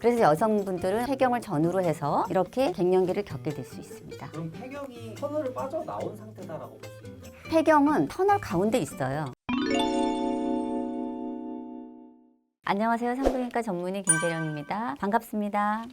그래서 여성분들은 폐경을 전후로 해서 이렇게 갱년기를 겪게 될 수 있습니다. 그럼 폐경이 터널을 빠져나온 상태다라고 볼 수 있나요? 폐경은 터널 가운데 있어요. 안녕하세요. 산부인과 전문의 김재령입니다. 반갑습니다.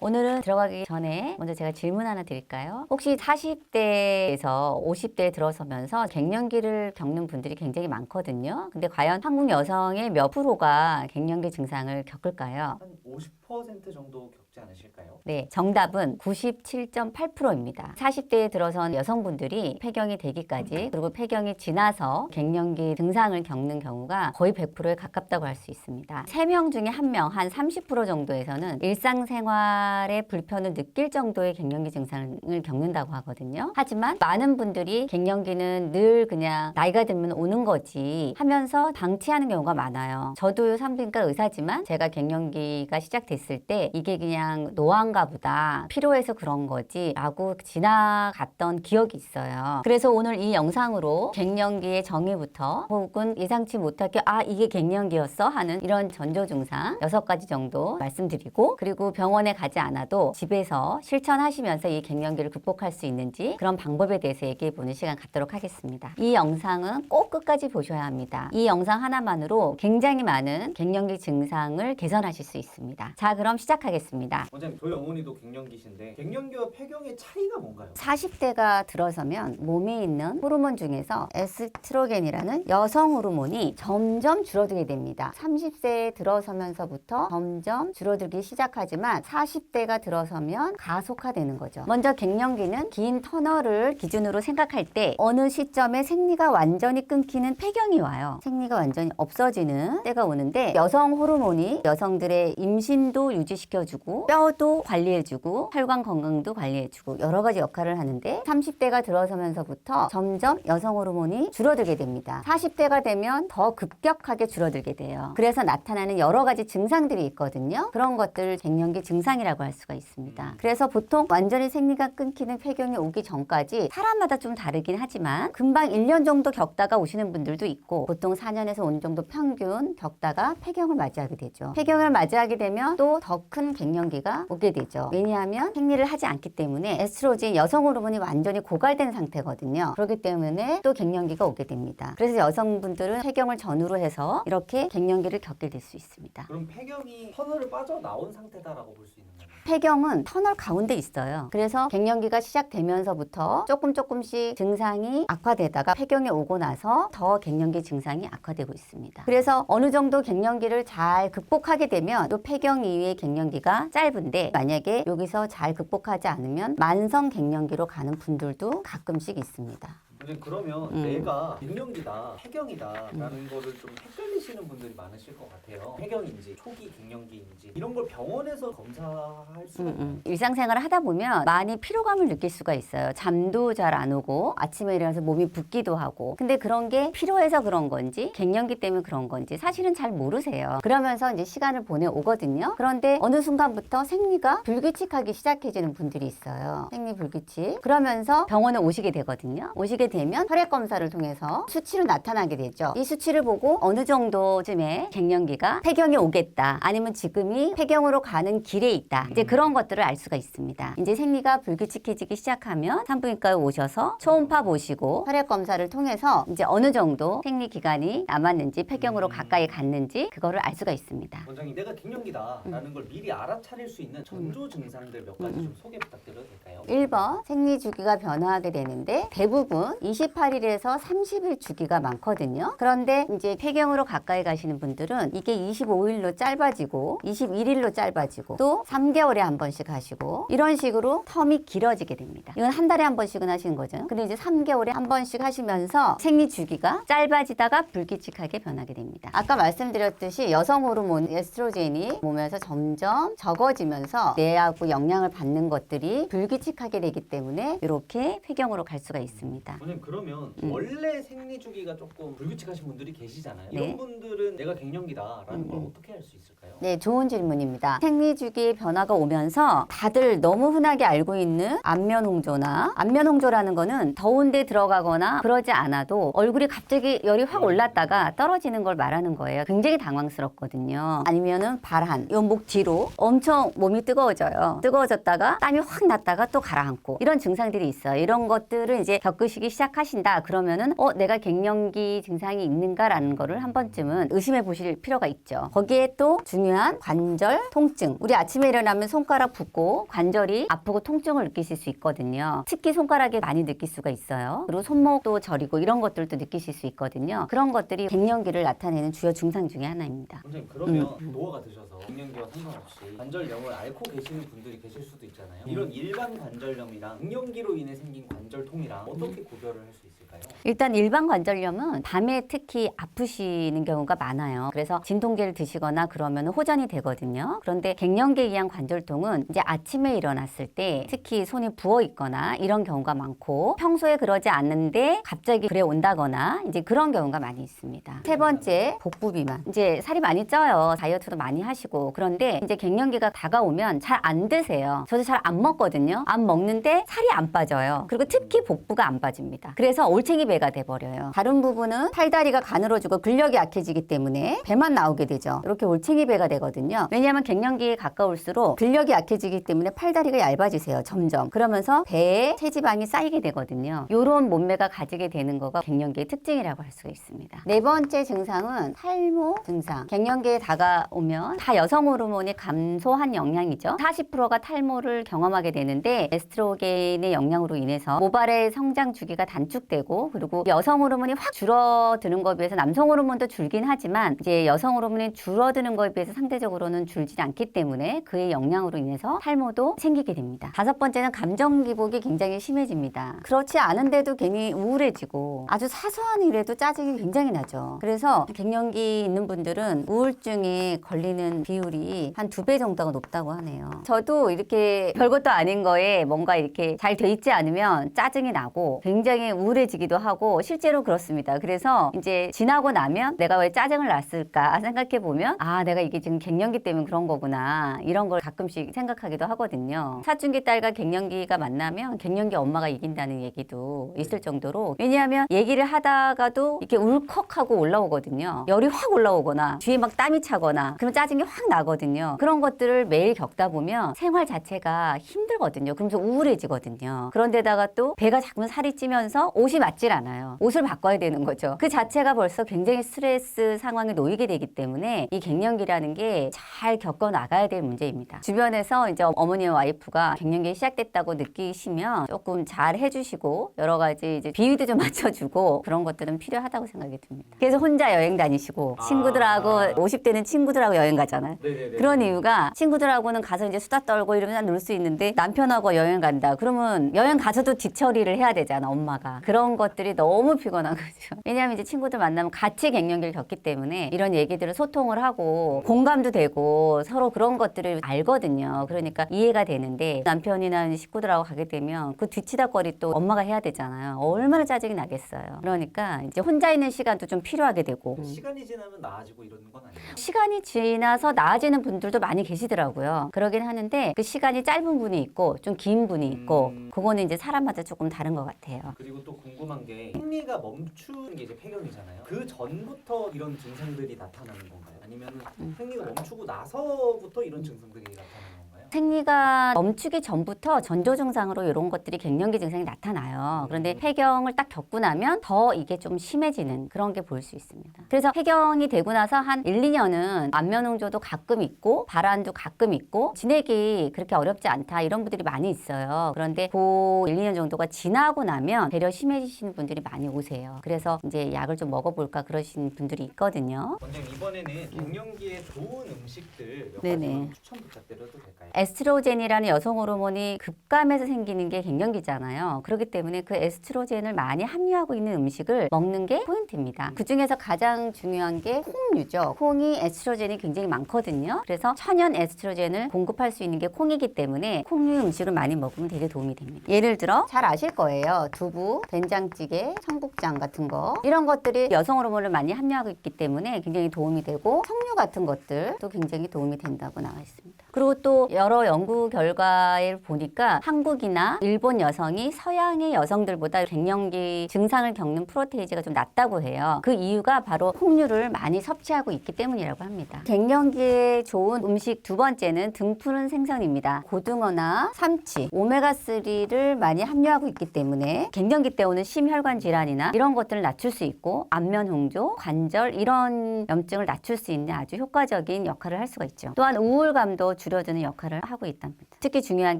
오늘은 들어가기 전에 먼저 제가 질문 하나 드릴까요? 혹시 40대에서 50대에 들어서면서 갱년기를 겪는 분들이 굉장히 많거든요. 근데 과연 한국 여성의 몇 프로가 갱년기 증상을 겪을까요? 한 50% 정도 겪지 않으실까요? 네, 정답은 97.8%입니다. 40대에 들어선 여성분들이 폐경이 되기까지 그리고 폐경이 지나서 갱년기 증상을 겪는 경우가 거의 100%에 가깝다고 할 수 있습니다. 3명 중에 1명, 한 30% 정도에서는 일상생활에 불편을 느낄 정도의 갱년기 증상을 겪는다고 하거든요. 하지만 많은 분들이 갱년기는 늘 그냥 나이가 들면 오는 거지 하면서 방치하는 경우가 많아요. 저도 산부인과 의사지만 제가 갱년기가 시작됐을 때 이게 그냥 노안가 보다 피로해서 그런 거지 라고 지나갔던 기억이 있어요. 그래서 오늘 이 영상으로 갱년기의 정의부터 혹은 예상치 못하게 이게 갱년기였어 하는 이런 전조 증상 6가지 정도 말씀드리고, 그리고 병원에 가지 않아도 집에서 실천하시면서 이 갱년기를 극복할 수 있는지 그런 방법에 대해서 얘기해 보는 시간 갖도록 하겠습니다. 이 영상은 꼭 끝까지 보셔야 합니다. 이 영상 하나만으로 굉장히 많은 갱년기 증상을 개선하실 수 있습니다. 자, 그럼 시작하겠습니다. 원장님, 저희 어머니도 갱년기신데 갱년기와 폐경의 차이가 뭔가요? 40대가 들어서면 몸에 있는 호르몬 중에서 에스트로겐이라는 여성 호르몬이 점점 줄어들게 됩니다. 30세에 들어서면서부터 점점 줄어들기 시작하지만 40대가 들어서면 가속화되는 거죠. 먼저 갱년기는 긴 터널을 기준으로 생각할 때 어느 시점에 생리가 완전히 끊기는 폐경이 와요. 생리가 완전히 없어지는 때가 오는데 여성 호르몬이 여성들의 임신도 유지시켜주고 뼈도 관리해주고 혈관 건강도 관리해주고 여러 가지 역할을 하는데 30대가 들어서면서부터 점점 여성 호르몬이 줄어들게 됩니다. 40대가 되면 더 급격하게 줄어들게 돼요. 그래서 나타나는 여러 가지 증상들이 있거든요. 그런 것들을 갱년기 증상이라고 할 수가 있습니다. 그래서 보통 완전히 생리가 끊기는 폐경이 오기 전까지 사람마다 좀 다르긴 하지만 금방 1년 정도 겪다가 오시는 분들도 있고 보통 4년에서 5년 정도 평균 겪다가 폐경을 맞이하게 되죠. 폐경을 맞이하게 되면 또 더 큰 갱년기가 오게 되죠. 왜냐하면 생리를 하지 않기 때문에 에스트로겐 여성 호르몬이 완전히 고갈된 상태거든요. 그렇기 때문에 또 갱년기가 오게 됩니다. 그래서 여성분들은 폐경을 전후로 해서 이렇게 갱년기를 겪게 될 수 있습니다. 그럼 폐경이 터널을 빠져나온 상태다라고 볼 수 있는 거예요? 폐경은 터널 가운데 있어요. 그래서 갱년기가 시작되면서부터 조금씩 증상이 악화되다가 폐경이 오고 나서 더 갱년기 증상이 악화되고 있습니다. 그래서 어느 정도 갱년기를 잘 극복하게 되면 또 폐경 이후의 갱년기가 짧은데 만약에 여기서 잘 극복하지 않으면 만성 갱년기로 가는 분들도 가끔씩 있습니다. 원장님, 그러면 내가 갱년기다, 폐경이다라는 거를 좀 헷갈리시는 분들이 많으실 것 같아요. 폐경인지 초기 갱년기인지 이런 걸 병원에서 검사할 수가 있나요? 일상생활을 하다 보면 많이 피로감을 느낄 수가 있어요. 잠도 잘 안 오고 아침에 일어나서 몸이 붓기도 하고, 근데 그런 게 피로해서 그런 건지 갱년기 때문에 그런 건지 사실은 잘 모르세요. 그러면서 이제 시간을 보내오거든요. 그런데 어느 순간부터 생리가 불규칙하기 시작해지는 분들이 있어요. 생리 불규칙. 그러면서 병원에 오시게 되거든요. 오시게 되면 혈액 검사를 통해서 수치로 나타나게 되죠. 이 수치를 보고 어느 정도쯤에 갱년기가 폐경이 오겠다, 아니면 지금이 폐경으로 가는 길에 있다, 이제 그런 것들을 알 수가 있습니다. 이제 생리가 불규칙해지기 시작하면 산부인과에 오셔서 초음파 보시고 혈액 검사를 통해서 이제 어느 정도 생리 기간이 남았는지 폐경으로 가까이 갔는지 그거를 알 수가 있습니다. 원장님, 내가 갱년기다라는 걸 미리 알아차릴 수 있는 전조 증상들 몇 가지 좀 소개 부탁드려도 될까요? 1번, 생리 주기가 변화하게 되는데 대부분 28일에서 30일 주기가 많거든요. 그런데 이제 폐경으로 가까이 가시는 분들은 이게 25일로 짧아지고 21일로 짧아지고 또 3개월에 한 번씩 하시고 이런 식으로 텀이 길어지게 됩니다. 이건 한 달에 한 번씩은 하시는 거죠. 근데 이제 3개월에 한 번씩 하시면서 생리 주기가 짧아지다가 불규칙하게 변하게 됩니다. 아까 말씀드렸듯이 여성 호르몬 에스트로겐이 몸에서 점점 적어지면서 뇌하고 영향을 받는 것들이 불규칙하게 되기 때문에 이렇게 폐경으로 갈 수가 있습니다. 원장님, 원장님 그러면 원래 생리 주기가 조금 불규칙하신 분들이 계시잖아요. 네. 이런 분들은 내가 갱년기다라는 걸 어떻게 할 수 있을까요? 네, 좋은 질문입니다. 생리주기의 변화가 오면서 다들 너무 흔하게 알고 있는 안면홍조나 안면홍조라는 거는 더운데 들어가거나 그러지 않아도 얼굴이 갑자기 열이 확 올랐다가 떨어지는 걸 말하는 거예요. 굉장히 당황스럽거든요. 아니면은 발한, 요 목 뒤로 엄청 몸이 뜨거워져요. 뜨거워졌다가 땀이 확 났다가 또 가라앉고 이런 증상들이 있어요. 이런 것들을 이제 겪으시기 시작하신다. 그러면은 내가 갱년기 증상이 있는가라는 거를 한 번쯤은 의심해 보실 필요가 있죠. 거기에 또 중요한 관절 통증. 우리 아침에 일어나면 손가락 붓고 관절이 아프고 통증을 느끼실 수 있거든요. 특히 손가락에 많이 느낄 수가 있어요. 그리고 손목도 저리고 이런 것들도 느끼실 수 있거든요. 그런 것들이 갱년기를 나타내는 주요 증상 중에 하나입니다. 원장님 그러면 노화가 드셔서 갱년기와 상관없이 관절염을 앓고 계시는 분들이 계실 수도 있잖아요. 이런 일반 관절염이랑 갱년기로 인해 생긴 관절통이랑 어떻게 구별을 할 수 있을까요? 일단 일반 관절염은 밤에 특히 아프시는 경우가 많아요. 그래서 진통제를 드시거나 그러면 호전이 되거든요. 그런데 갱년기에 의한 관절통은 이제 아침에 일어났을 때 특히 손이 부어 있거나 이런 경우가 많고 평소에 그러지 않는데 갑자기 그래 온다거나 이제 그런 경우가 많이 있습니다. 세 번째, 복부 비만. 이제 살이 많이 쪄요. 다이어트도 많이 하시고. 그런데 이제 갱년기가 다가오면 잘 안 드세요. 저도 잘 안 먹거든요. 안 먹는데 살이 안 빠져요. 그리고 특히 복부가 안 빠집니다. 그래서 올챙이 배가 돼버려요. 다른 부분은 팔다리가 가늘어지고 근력이 약해지기 때문에 배만 나오게 되죠. 이렇게 올챙이 배가 되거든요. 왜냐하면 갱년기에 가까울수록 근력이 약해지기 때문에 팔다리가 얇아지세요. 점점. 그러면서 배에 체지방이 쌓이게 되거든요. 이런 몸매가 가지게 되는 거가 갱년기의 특징이라고 할 수 있습니다. 네 번째 증상은 탈모 증상. 갱년기에 다가오면 다 여성 호르몬이 감소한 영향이죠. 40%가 탈모를 경험하게 되는데 에스트로겐의 영향으로 인해서 모발의 성장 주기가 단축되고 그리고 여성 호르몬이 확 줄어드는 것에 비해서 남성 호르몬도 줄긴 하지만 이제 여성 호르몬이 줄어드는 것에 비해서 상대적으로는 줄지 않기 때문에 그의 영향으로 인해서 탈모도 생기게 됩니다. 다섯 번째는 감정 기복이 굉장히 심해집니다. 그렇지 않은데도 괜히 우울해지고 아주 사소한 일에도 짜증이 굉장히 나죠. 그래서 갱년기 있는 분들은 우울증에 걸리는 비율이 한 2배 정도가 높다고 하네요. 저도 이렇게 별것도 아닌 거에 뭔가 이렇게 잘 돼 있지 않으면 짜증이 나고 굉장히 우울해지기도 하고 실제로 그렇습니다. 그래서 이제 지나고 나면 내가 왜 짜증을 났을까 생각해 보면 아, 내가 이게 지금 갱년기 때문에 그런 거구나 이런 걸 가끔씩 생각하기도 하거든요. 사춘기 딸과 갱년기가 만나면 갱년기 엄마가 이긴다는 얘기도 있을 정도로 왜냐하면 얘기를 하다가도 이렇게 울컥하고 올라오거든요. 열이 확 올라오거나 뒤에 막 땀이 차거나 그럼 짜증이 확 나거든요. 그런 것들을 매일 겪다 보면 생활 자체가 힘들거든요. 그러면서 우울해지거든요. 그런데다가 또 배가 자꾸만 살이 찌면서 옷이 맞질 않아요. 옷을 바꿔야 되는 거죠. 그 자체가 벌써 굉장히 스트레스 상황에 놓이게 되기 때문에 이 갱년기라는 게 잘 겪어 나가야 될 문제입니다. 주변에서 이제 어머니와 와이프가 갱년기 시작됐다고 느끼시면 조금 잘 해주시고 여러 가지 이제 비위도 좀 맞춰주고 그런 것들은 필요하다고 생각이 듭니다. 그래서 혼자 여행 다니시고 친구들하고 50대는 친구들하고 여행 가잖아요. 네네네. 그런 이유가 친구들하고는 가서 이제 수다 떨고 이러면서 놀 수 있는데 남편하고 여행 간다. 그러면 여행 가서도 뒷처리를 해야 되잖아, 엄마가. 그런 것들이 너무 피곤한 거죠. 왜냐하면 이제 친구들 만나면 같이 갱년기를 겪기 때문에 이런 얘기들을 소통을 하고 공감도 되고 서로 그런 것들을 알거든요. 그러니까 이해가 되는데 남편이나 식구들하고 가게 되면 그 뒤치다거리 또 엄마가 해야 되잖아요. 얼마나 짜증이 나겠어요. 그러니까 이제 혼자 있는 시간도 좀 필요하게 되고 시간이 지나면 나아지고 이러는 건 아니에요? 시간이 지나서 나아지는 분들도 많이 계시더라고요. 그러긴 하는데 그 시간이 짧은 분이 있고 좀 긴 분이 있고 그거는 이제 사람마다 조금 다른 것 같아요. 그리고 또 궁금한 게 생리가 멈추는 게 이제 폐경이잖아요. 그 전부터 이런 증상들이 나타나는 건가요? 아니면 생리가 멈추고 나서부터 이런 증상들이 나타나는 건가요? 생리가 멈추기 전부터 전조 증상으로 이런 것들이 갱년기 증상이 나타나요. 그런데 폐경을 딱 겪고 나면 더 이게 좀 심해지는 그런 게 보일 수 있습니다. 그래서 폐경이 되고 나서 한 1, 2년은 안면홍조도 가끔 있고 발한도 가끔 있고 지내기 그렇게 어렵지 않다 이런 분들이 많이 있어요. 그런데 그 1, 2년 정도가 지나고 나면 되려 심해지시는 분들이 많이 오세요. 그래서 이제 약을 좀 먹어볼까 그러신 분들이 있거든요. 원장님 이번에는 갱년기에 좋은 음식들 몇 네네. 가지만 추천 부탁드려도 될까요? 에스트로겐이라는 여성 호르몬이 급감해서 생기는 게 갱년기잖아요. 그렇기 때문에 그 에스트로겐을 많이 함유하고 있는 음식을 먹는 게 포인트입니다. 그 중에서 가장 중요한 게 콩류죠. 콩이 에스트로겐이 굉장히 많거든요. 그래서 천연 에스트로겐을 공급할 수 있는 게 콩이기 때문에 콩류 음식을 많이 먹으면 되게 도움이 됩니다. 예를 들어 잘 아실 거예요. 두부, 된장찌개, 청국장 같은 거 이런 것들이 여성 호르몬을 많이 함유하고 있기 때문에 굉장히 도움이 되고 석류 같은 것들도 굉장히 도움이 된다고 나와 있습니다. 그리고 또 여러 연구 결과에 보니까 한국이나 일본 여성이 서양의 여성들보다 갱년기 증상을 겪는 프로테이지가 좀 낮다고 해요. 그 이유가 바로 콩류를 많이 섭취하고 있기 때문이라고 합니다. 갱년기에 좋은 음식 두 번째는 등푸른 생선입니다. 고등어나 삼치, 오메가3를 많이 함유하고 있기 때문에 갱년기 때 오는 심혈관 질환이나 이런 것들을 낮출 수 있고 안면 홍조, 관절 이런 염증을 낮출 수 있는 아주 효과적인 역할을 할 수가 있죠. 또한 우울감도 줄여드는 역할을 하고 있답니다. 특히 중요한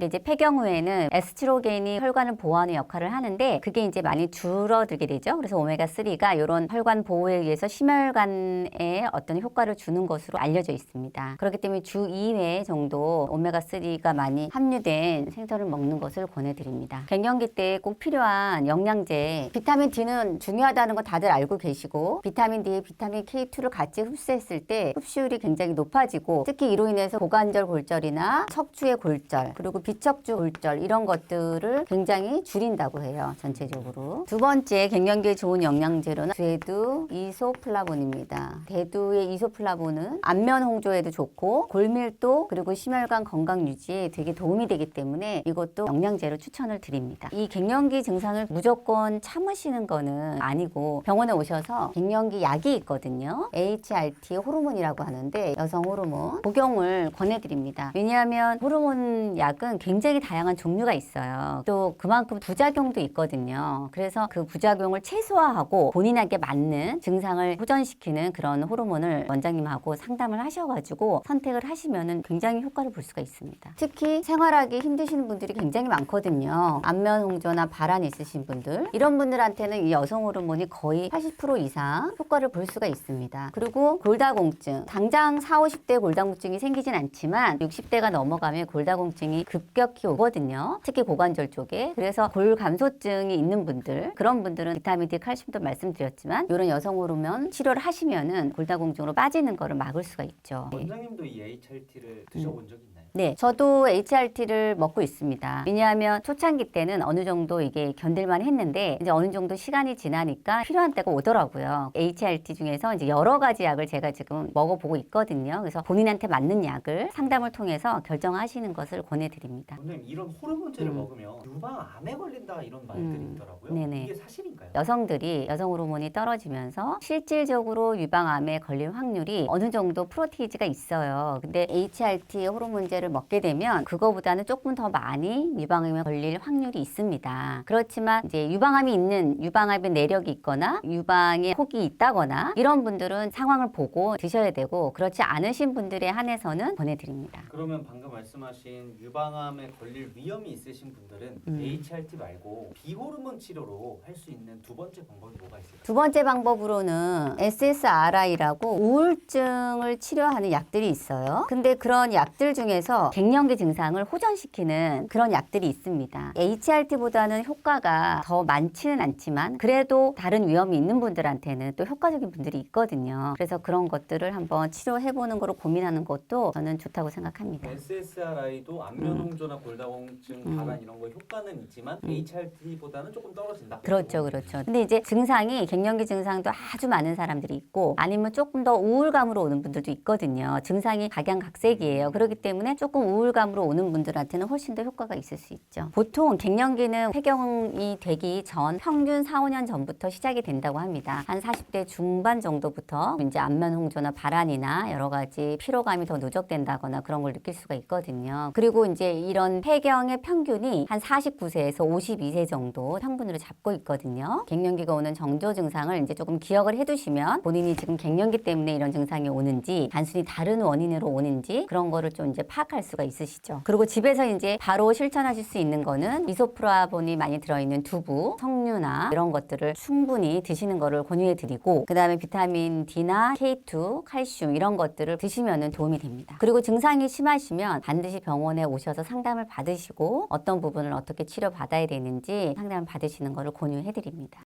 게 이제 폐경 후에는 에스트로겐이 혈관을 보호하는 역할을 하는데 그게 이제 많이 줄어들게 되죠. 그래서 오메가3가 이런 혈관 보호에 의해서 심혈관에 어떤 효과를 주는 것으로 알려져 있습니다. 그렇기 때문에 주 2회 정도 오메가3가 많이 함유된 생선을 먹는 것을 권해드립니다. 갱년기 때 꼭 필요한 영양제, 비타민 D는 중요하다는 거 다들 알고 계시고 비타민 D, 비타민 K2를 같이 흡수했을 때 흡수율이 굉장히 높아지고 특히 이로 인해서 고관절 골절이나 척추의 골절 그리고 비척추 골절 이런 것들을 굉장히 줄인다고 해요. 전체적으로. 두 번째 갱년기에 좋은 영양제로는 대두 이소플라본입니다. 대두의 이소플라본은 안면 홍조에도 좋고 골밀도 그리고 심혈관 건강 유지에 되게 도움이 되기 때문에 이것도 영양제로 추천을 드립니다. 이 갱년기 증상을 무조건 참으시는 거는 아니고 병원에 오셔서 갱년기 약이 있거든요. HRT 호르몬이라고 하는데 여성 호르몬 복용을 권해드립니다. 왜냐하면 호르몬 약은 굉장히 다양한 종류가 있어요. 또 그만큼 부작용도 있거든요. 그래서 그 부작용을 최소화하고 본인에게 맞는 증상을 호전시키는 그런 호르몬을 원장님하고 상담을 하셔가지고 선택을 하시면은 굉장히 효과를 볼 수가 있습니다. 특히 생활하기 힘드신 분들이 굉장히 많거든요. 안면 홍조나 발한 있으신 분들 이런 분들한테는 이 여성 호르몬이 거의 80% 이상 효과를 볼 수가 있습니다. 그리고 골다공증 당장 40, 50대 골다공증이 생기진 않지만 60대가 넘어가면 골다공증이 급격히 오거든요. 특히 고관절 쪽에. 그래서 골감소증이 있는 분들 그런 분들은 비타민 D, 칼슘도 말씀드렸지만 이런 여성 호르몬 치료를 하시면은 골다공증으로 빠지는 거를 막을 수가 있죠. 원장님도 이 HRT를 드셔본 적 있나요? 네, 저도 HRT를 먹고 있습니다. 왜냐하면 초창기 때는 어느 정도 이게 견딜만 했는데 이제 어느 정도 시간이 지나니까 필요한 때가 오더라고요. HRT 중에서 이제 여러 가지 약을 제가 지금 먹어보고 있거든요. 그래서 본인한테 맞는 약을 상담을 통해서 결정하시는 것을 권해드립니다. 원장님 이런 호르몬제를 먹으면 유방암에 걸린다 이런 말들이 있더라고요. 네네. 이게 사실인가요? 여성들이 여성 호르몬이 떨어지면서 실질적으로 유방암에 걸릴 확률이 어느 정도 프로테이지가 있어요. 근데 HRT 호르몬제를 먹게 되면 그거보다는 조금 더 많이 유방암에 걸릴 확률이 있습니다. 그렇지만 이제 유방암이 있는 유방암의 내력이 있거나 유방에 혹이 있다거나 이런 분들은 상황을 보고 드셔야 되고 그렇지 않으신 분들에 한해서는 보내드립니다. 그러면 방금 말씀하신 유방암에 걸릴 위험이 있으신 분들은 HRT 말고 비호르몬 치료로 할 수 있는 두 번째 방법이 뭐가 있을까요? 두 번째 방법으로는 SSRI라고 우울증을 치료하는 약들이 있어요. 근데 그런 약들 중에서 갱년기 증상을 호전시키는 그런 약들이 있습니다. HRT보다는 효과가 더 많지는 않지만 그래도 다른 위험이 있는 분들한테는 또 효과적인 분들이 있거든요. 그래서 그런 것들을 한번 치료해보는 거로 고민하는 것도 저는 좋다고 생각합니다. SSRI도 안면 홍조나 골다공증, 발한 이런 거 효과는 있지만 HRT보다는 조금 떨어진다. 그렇죠, 그렇죠. 근데 이제 증상이 갱년기 증상도 아주 많은 사람들이 있고 아니면 조금 더 우울감으로 오는 분들도 있거든요. 증상이 각양각색이에요. 그렇기 때문에 조금 우울감으로 오는 분들한테는 훨씬 더 효과가 있을 수 있죠. 보통 갱년기는 폐경이 되기 전 평균 4, 5년 전부터 시작이 된다고 합니다. 한 40대 중반 정도부터 이제 안면 홍조나 발한이나 여러 가지 피로감이 더 누적된다거나 그런 걸 느낄 수가 있거든요. 그리고 이제 이런 폐경의 평균이 한 49세에서 52세 정도 평균으로 잡고 있거든요. 갱년기가 오는 정조 증상을 이제 조금 기억을 해두시면 본인이 지금 갱년기 때문에 이런 증상이 오는지 단순히 다른 원인으로 오는지 그런 거를 좀 이제 생각할 수가 있으시죠. 그리고 집에서 이제 바로 실천하실 수 있는 거는 이소프라본이 많이 들어있는 두부, 석류나 이런 것들을 충분히 드시는 거를 권유해 드리고, 그 다음에 비타민 D나 K2, 칼슘 이런 것들을 드시면 도움이 됩니다. 그리고 증상이 심하시면 반드시 병원에 오셔서 상담을 받으시고 어떤 부분을 어떻게 치료받아야 되는지 상담을 받으시는 거를 권유해 드립니다.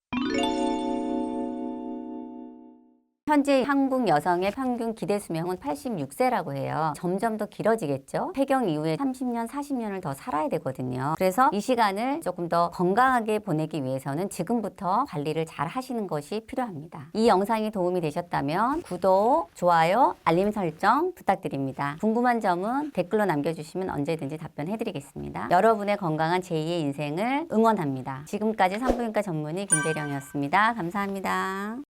현재 한국 여성의 평균 기대 수명은 86세라고 해요. 점점 더 길어지겠죠. 폐경 이후에 30년, 40년을 더 살아야 되거든요. 그래서 이 시간을 조금 더 건강하게 보내기 위해서는 지금부터 관리를 잘 하시는 것이 필요합니다. 이 영상이 도움이 되셨다면 구독, 좋아요, 알림 설정 부탁드립니다. 궁금한 점은 댓글로 남겨주시면 언제든지 답변해드리겠습니다. 여러분의 건강한 제2의 인생을 응원합니다. 지금까지 산부인과 전문의 김재령이었습니다. 감사합니다.